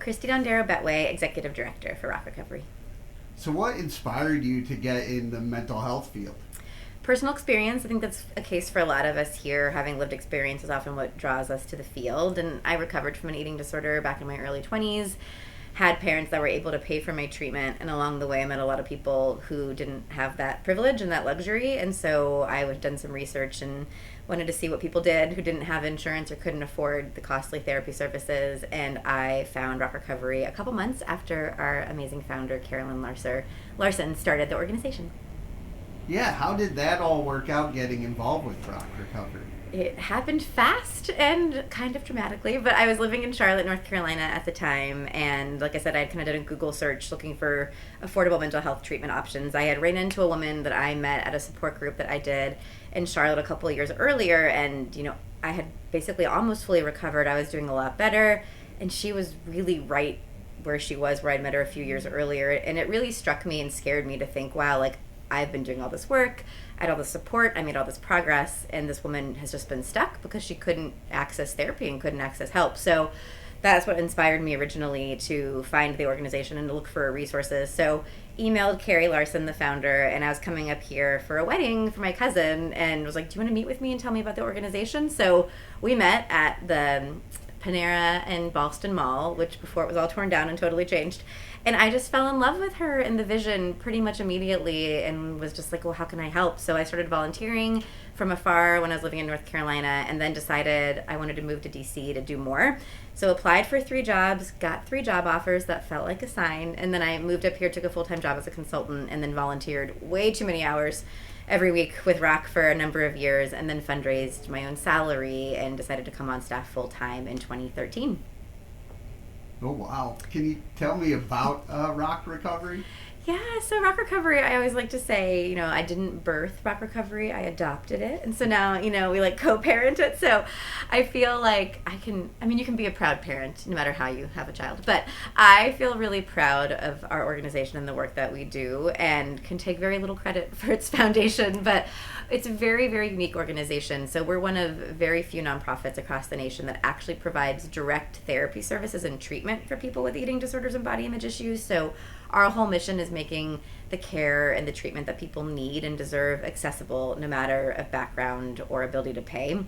Christie Dondero Bettwy, Executive Director for Rock Recovery. So what inspired you to get in the mental health field? Personal experience. I think that's a case for a lot of us here. Having lived experience is often what draws us to the field. And I recovered from an eating disorder back in my early 20s, had parents that were able to pay for my treatment, and along the way I met a lot of people who didn't have that privilege and that luxury. And so I had done some research and wanted to see what people did who didn't have insurance or couldn't afford the costly therapy services. And I found Rock Recovery a couple months after our amazing founder, Carolyn Larson, started the organization. Yeah, how did that all work out, getting involved with Rock Recovery? It happened fast and kind of dramatically, but I was living in Charlotte, North Carolina at the time, and like I said, I had kind of done a Google search looking for affordable mental health treatment options. I had ran into a woman that I met at a support group that I did in Charlotte a couple of years earlier, and I had basically almost fully recovered. I was doing a lot better, and she was really right where she was, where I'd met her a few years earlier, and it really struck me and scared me to think, wow, like, I've been doing all this work, I had all this support, I made all this progress, and this woman has just been stuck because she couldn't access therapy and couldn't access help. So that's what inspired me originally to find the organization and to look for resources. So emailed Carrie Larson, the founder, and I was coming up here for a wedding for my cousin and was like, do you want to meet with me and tell me about the organization? So we met at the Panera in Ballston Mall, which before it was all torn down and totally changed. And I just fell in love with her and the vision pretty much immediately and was just like, well, how can I help? So I started volunteering from afar when I was living in North Carolina, and then decided I wanted to move to DC to do more. So applied for 3 jobs, got 3 job offers that felt like a sign, and then I moved up here, took a full-time job as a consultant, and then volunteered way too many hours every week with Rock for a number of years, and then fundraised my own salary and decided to come on staff full-time in 2013. Oh, wow. Can you tell me about Rock Recovery? Yeah, so Rock Recovery, I always like to say, I didn't birth Rock Recovery, I adopted it. And so now, we like co-parent it. So I feel like you can be a proud parent no matter how you have a child. But I feel really proud of our organization and the work that we do, and can take very little credit for its foundation. But it's a very, very unique organization. So we're one of very few nonprofits across the nation that actually provides direct therapy services and treatment for people with eating disorders and body image issues. So our whole mission is making the care and the treatment that people need and deserve accessible, no matter of background or ability to pay.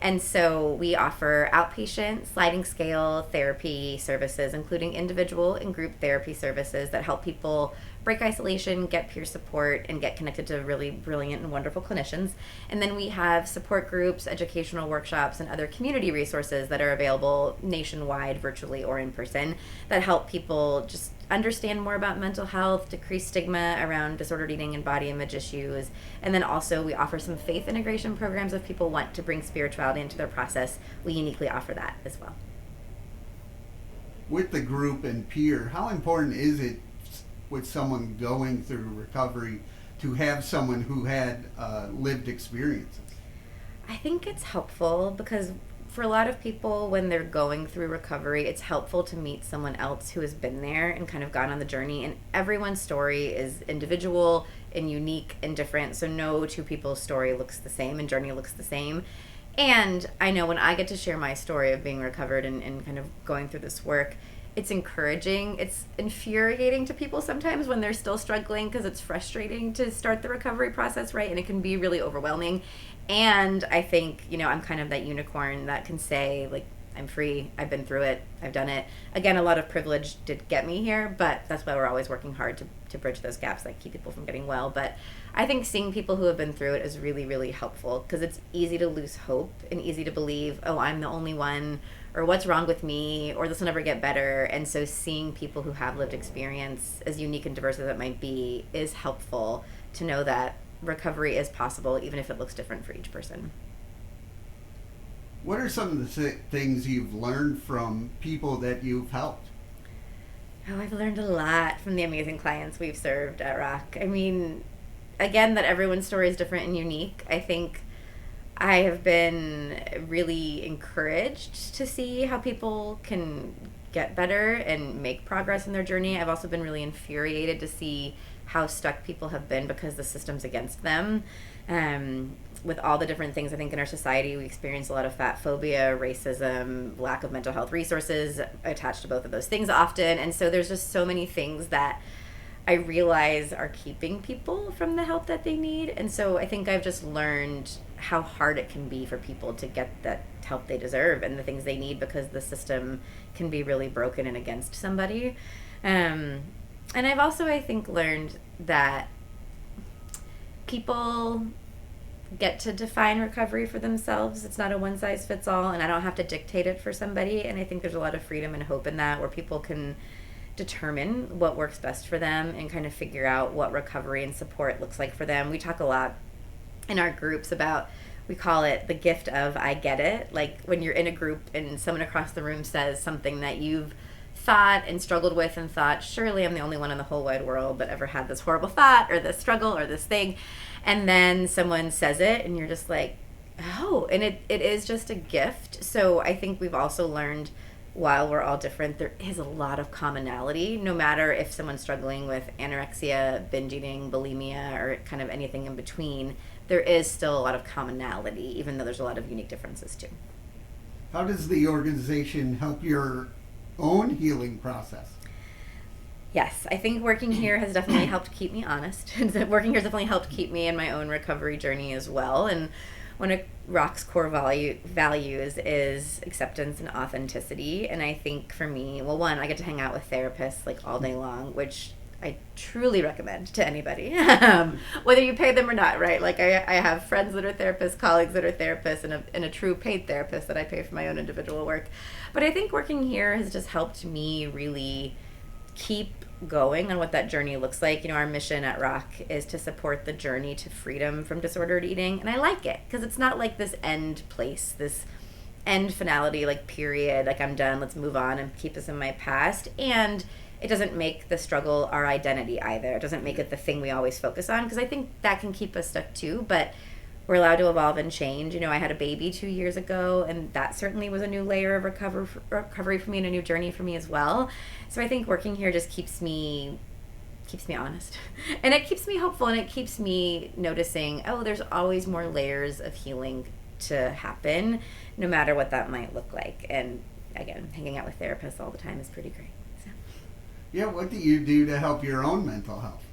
And so we offer outpatient sliding scale therapy services, including individual and group therapy services that help people break isolation, get peer support, and get connected to really brilliant and wonderful clinicians. And then we have support groups, educational workshops, and other community resources that are available nationwide, virtually or in person, that help people just understand more about mental health, decrease stigma around disordered eating and body image issues. And then also we offer some faith integration programs if people want to bring spirituality into their process. We uniquely offer that as well. With the group and peer, how important is it with someone going through recovery to have someone who had lived experiences? I think it's helpful because for a lot of people, when they're going through recovery, it's helpful to meet someone else who has been there and kind of gone on the journey. And everyone's story is individual and unique and different. So no two people's story looks the same and journey looks the same. And I know when I get to share my story of being recovered and kind of going through this work, it's encouraging. It's infuriating to people sometimes when they're still struggling, because it's frustrating to start the recovery process, right? And it can be really overwhelming. And I think, I'm kind of that unicorn that can say, like, I'm free, I've been through it, I've done it. Again, a lot of privilege did get me here, but that's why we're always working hard to bridge those gaps that keep people from getting well. But I think seeing people who have been through it is really, really helpful, because it's easy to lose hope and easy to believe, oh, I'm the only one, or what's wrong with me, or this will never get better. And so seeing people who have lived experience, as unique and diverse as it might be, is helpful to know that recovery is possible, even if it looks different for each person. What are some of the things you've learned from people that you've helped? Oh, I've learned a lot from the amazing clients we've served at Rock. I mean, again, that everyone's story is different and unique. I think I have been really encouraged to see how people can get better and make progress in their journey. I've also been really infuriated to see how stuck people have been because the system's against them. with all the different things, I think in our society we experience a lot of fat phobia, racism, lack of mental health resources attached to both of those things often. And so there's just so many things that I realize are keeping people from the help that they need. And so I think I've just learned how hard it can be for people to get that help they deserve and the things they need, because the system can be really broken and against somebody. And I've also, I think, learned that people get to define recovery for themselves. It's not a one size fits all, and I don't have to dictate it for somebody. And I think there's a lot of freedom and hope in that, where people can determine what works best for them and kind of figure out what recovery and support looks like for them. We talk a lot in our groups about, we call it the gift of I get it. Like when you're in a group and someone across the room says something that you've thought and struggled with and thought, surely I'm the only one in the whole wide world that ever had this horrible thought or this struggle or this thing. And then someone says it and you're just like, oh, and it is just a gift. So I think we've also learned, while we're all different, there is a lot of commonality, no matter if someone's struggling with anorexia, binge eating, bulimia, or kind of anything in between. There is still a lot of commonality, even though there's a lot of unique differences too. How does the organization help your own healing process? Yes, I think working here has definitely helped keep me honest. Working here has definitely helped keep me in my own recovery journey as well. And one of Rock's core values is acceptance and authenticity. And I think for me, well, one, I get to hang out with therapists like all day long, which I truly recommend to anybody, whether you pay them or not, right? Like I have friends that are therapists, colleagues that are therapists, and a true paid therapist that I pay for my own individual work. But I think working here has just helped me really keep going on what that journey looks like. You know, our mission at Rock is to support the journey to freedom from disordered eating. And I like it because it's not like this end place, this end finality, like period, like I'm done, let's move on and keep this in my past. And it doesn't make the struggle our identity either. It doesn't make it the thing we always focus on, because I think that can keep us stuck too. But we're allowed to evolve and change. You know, I had a baby 2 years ago, and that certainly was a new layer of recovery for me and a new journey for me as well. So I think working here just keeps me honest, and it keeps me hopeful, and it keeps me noticing, oh, there's always more layers of healing to happen, no matter what that might look like. And again, hanging out with therapists all the time is pretty great. So. Yeah, what do you do to help your own mental health?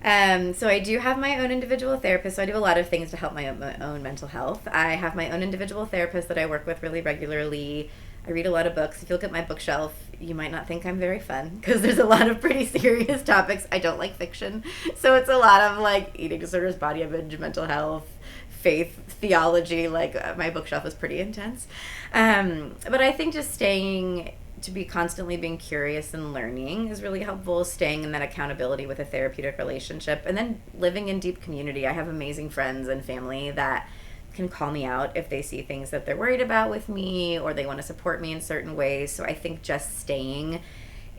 So I do have my own individual therapist, so I do a lot of things to help my own mental health. I have my own individual therapist that I work with really regularly. I read a lot of books. If you look at my bookshelf, you might not think I'm very fun, because there's a lot of pretty serious topics. I don't like fiction, so it's a lot of like eating disorders, body image, mental health, faith, theology. Like my bookshelf is pretty intense. But I think just to be constantly being curious and learning is really helpful, staying in that accountability with a therapeutic relationship, and then living in deep community. I have amazing friends and family that can call me out if they see things that they're worried about with me, or they want to support me in certain ways. So I think just staying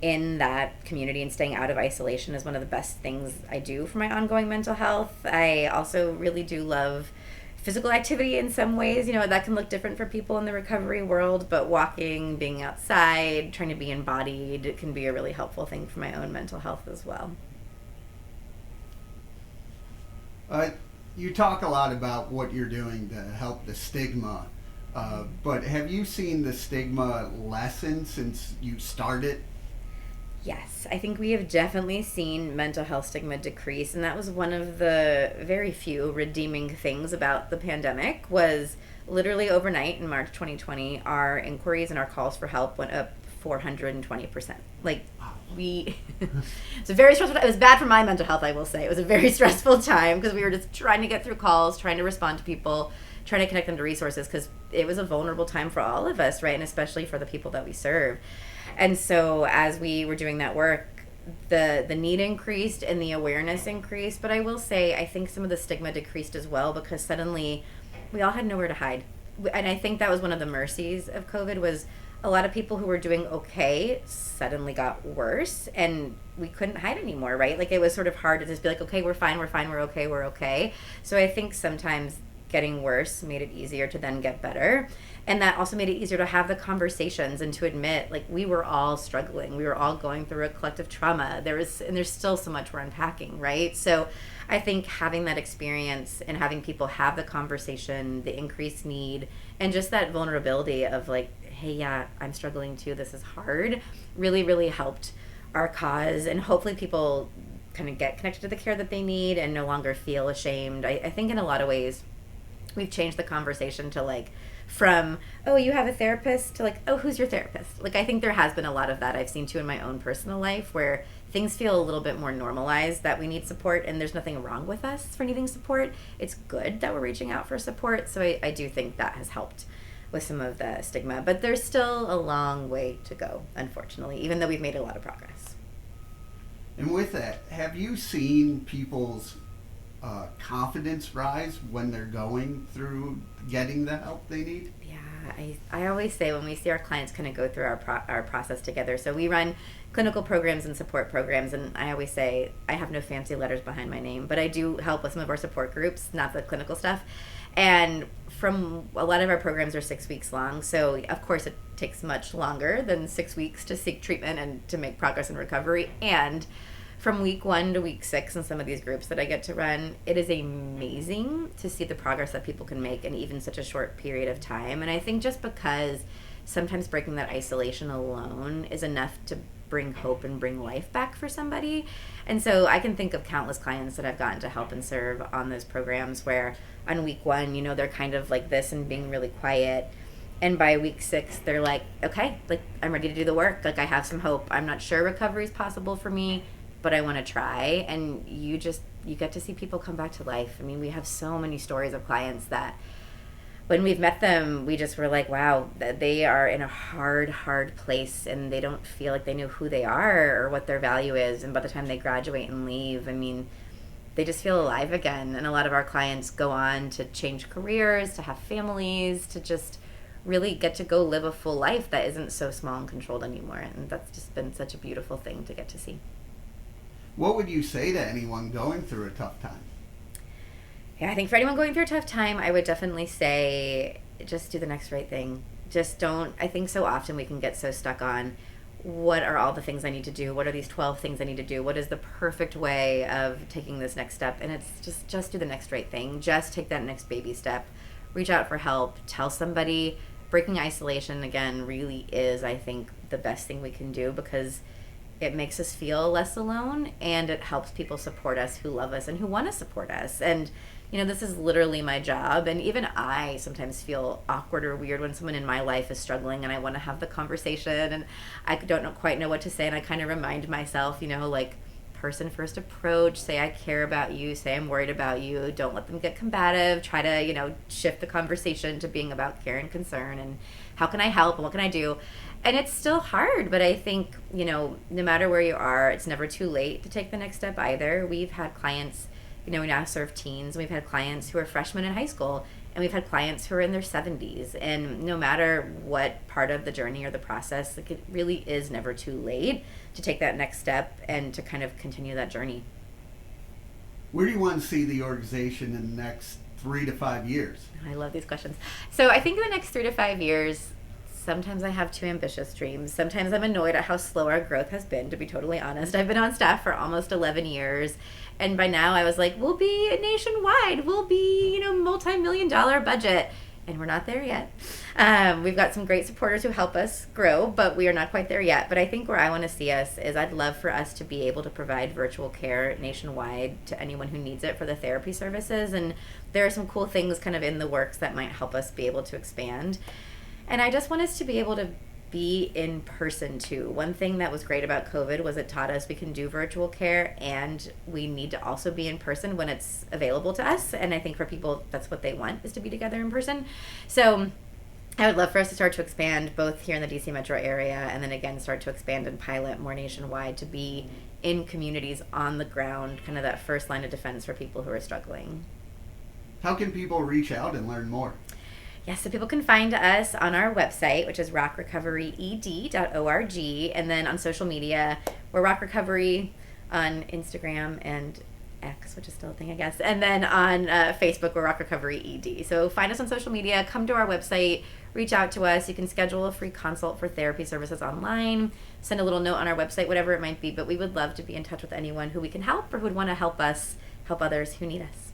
in that community and staying out of isolation is one of the best things I do for my ongoing mental health. I also really do love physical activity in some ways. You know, that can look different for people in the recovery world, but walking, being outside, trying to be embodied can be a really helpful thing for my own mental health as well. You talk a lot about what you're doing to help the stigma, but have you seen the stigma lessen since you started? Yes, I think we have definitely seen mental health stigma decrease, and that was one of the very few redeeming things about the pandemic. Was literally overnight in March 2020, our inquiries and our calls for help went up 420%. Like it's a very stressful time. It was bad for my mental health, I will say. It was a very stressful time because we were just trying to get through calls, trying to respond to people, trying to connect them to resources, because it was a vulnerable time for all of us, right? And especially for the people that we serve. And so as we were doing that work, the need increased and the awareness increased. But I will say, I think some of the stigma decreased as well, because suddenly we all had nowhere to hide. And I think that was one of the mercies of COVID, was a lot of people who were doing okay suddenly got worse, and we couldn't hide anymore, right? Like it was sort of hard to just be like, okay, we're fine, we're okay. So I think sometimes getting worse made it easier to then get better. And that also made it easier to have the conversations and to admit, like, we were all struggling. We were all going through a collective trauma. There's still so much we're unpacking, right? So I think having that experience and having people have the conversation, the increased need, and just that vulnerability of like, hey, yeah, I'm struggling too, this is hard, really, really helped our cause. And hopefully people kind of get connected to the care that they need and no longer feel ashamed. I think in a lot of ways, we've changed the conversation to like, from, oh, you have a therapist, to like, oh, who's your therapist? Like, I think there has been a lot of that I've seen too in my own personal life, where things feel a little bit more normalized, that we need support, and there's nothing wrong with us for needing support. It's good that we're reaching out for support. So I do think that has helped with some of the stigma, but there's still a long way to go, unfortunately, even though we've made a lot of progress. And with that, have you seen people's confidence rise when they're going through getting the help they need? Yeah, I always say when we see our clients kind of go through our process together, so we run clinical programs and support programs, and I always say I have no fancy letters behind my name, but I do help with some of our support groups, not the clinical stuff. And from a lot of our programs are 6 weeks long, so of course it takes much longer than 6 weeks to seek treatment and to make progress in recovery. And from week 1 to week 6 in some of these groups that I get to run, it is amazing to see the progress that people can make in even such a short period of time. And I think just because sometimes breaking that isolation alone is enough to bring hope and bring life back for somebody. And so I can think of countless clients that I've gotten to help and serve on those programs where on week 1, you know, they're kind of like this and being really quiet. And by week 6, they're like, okay, like, I'm ready to do the work. Like, I have some hope. I'm not sure recovery is possible for me, but I want to try. And you get to see people come back to life. I mean, we have so many stories of clients that when we've met them, we just were like, wow, they are in a hard place and they don't feel like they know who they are or what their value is. And by the time they graduate and leave, I mean, they just feel alive again. And a lot of our clients go on to change careers, to have families, to just really get to go live a full life that isn't so small and controlled anymore. And that's just been such a beautiful thing to get to see. What would you say to anyone going through a tough time? Yeah, I think for anyone going through a tough time, I would definitely say just do the next right thing. Just don't, I think so often we can get so stuck on what are all the things I need to do? What are these 12 things I need to do? What is the perfect way of taking this next step? And it's just do the next right thing. Just take that next baby step. Reach out for help. Tell somebody. Breaking isolation, again, really is, I think, the best thing we can do because it makes us feel less alone and it helps people support us who love us and who want to support us. And, you know, this is literally my job. And even I sometimes feel awkward or weird when someone in my life is struggling and I want to have the conversation and I don't quite know what to say. And I kind of remind myself, you know, like, person first approach, say I care about you, say I'm worried about you, don't let them get combative, try to, you know, shift the conversation to being about care and concern and how can I help and what can I do. And it's still hard, but I think, you know, no matter where you are, it's never too late to take the next step either. We've had clients, you know, we now serve teens, and we've had clients who are freshmen in high school, and we've had clients who are in their 70s. And no matter what part of the journey or the process, like, it really is never too late to take that next step and to kind of continue that journey. Where do you want to see the organization in the next 3 to 5 years? I love these questions. So I think in the next 3 to 5 years, sometimes I have too ambitious dreams. Sometimes I'm annoyed at how slow our growth has been, to be totally honest. I've been on staff for almost 11 years. And by now I was like, we'll be nationwide. We'll be, you know, multi-million-dollar budget. And we're not there yet. We've got some great supporters who help us grow, but we are not quite there yet. But I think where I want to see us is I'd love for us to be able to provide virtual care nationwide to anyone who needs it for the therapy services. And there are some cool things kind of in the works that might help us be able to expand. And I just want us to be able to be in person too. One thing that was great about COVID was it taught us we can do virtual care and we need to also be in person when it's available to us. And I think for people, that's what they want, is to be together in person. So I would love for us to start to expand both here in the DC metro area and then again start to expand and pilot more nationwide to be in communities on the ground, kind of that first line of defense for people who are struggling. How can people reach out and learn more? Yes, so people can find us on our website, which is rockrecoveryed.org, and then on social media, we're Rock Recovery on Instagram and X, which is still a thing, I guess. And then on Facebook, we're Rock Recovery ED. So find us on social media, come to our website, reach out to us. You can schedule a free consult for therapy services online, send a little note on our website, whatever it might be. But we would love to be in touch with anyone who we can help or who would want to help us help others who need us.